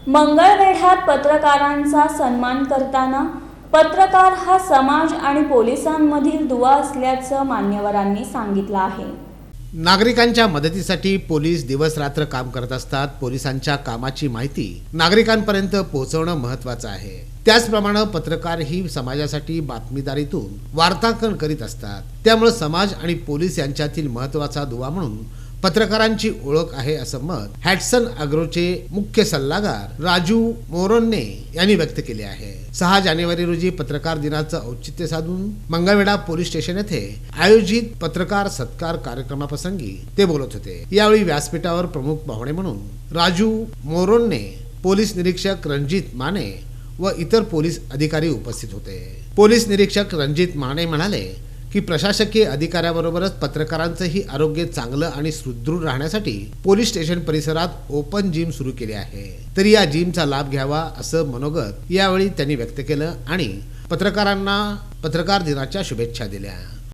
मंगळवेढ्यात पत्रकारांचा सन्मान करताना पत्रकार हा समाज आणि पोलिसांमधील दुवा असल्याचं मान्यवरांनी सांगितलं आहे। नागरिकांच्या मदतीसाठी पोलीस दिवस रात्र काम करत असतात। पोलिसांच्या कामाची माहिती नागरिकांपर्यंत पोहोचवणं महत्त्वाचं आहे। त्याचप्रमाणे पत्रकार ही समाजासाठी बातमीदारीतून वार्तांकन करीत असतात। त्यामुळे समाज आणि पोलीस यांच्यातील महत्त्वाचा दुवा म्हणून पत्रकारांची ओळख आहे असं मत हॅटसन अॅग्रोचे मुख्य सल्लागार राजू मोरोन्ने यांनी व्यक्त केले आहे। 6 जानेवारी रोजी पत्रकार दिनाचं औचित्य साधून मंगळवेढा पोलीस स्टेशन येथे आयोजित पत्रकार सत्कार कार्यक्रमाप्रसंगी ते बोलत होते। यावेळी व्यासपीठावर प्रमुख पाहुणे म्हणून राजू मोरोन्ने, पोलीस निरीक्षक रणजित माने व इतर पोलीस अधिकारी उपस्थित होते। पोलीस निरीक्षक रणजित माने म्हणाले की प्रशासकीय अधिकाऱ्याबरोबरच पत्रकारांचंही आरोग्य चांगलं आणि सुदृढ राहण्यासाठी पोलीस स्टेशन परिसरात ओपन जिम सुरू केले आहे। तरी या जिमचा लाभ घ्यावा असं मनोगत यावेळी त्यांनी व्यक्त केलं आणि पत्रकारांना पत्रकार दिनाच्या शुभेच्छा दिल्या।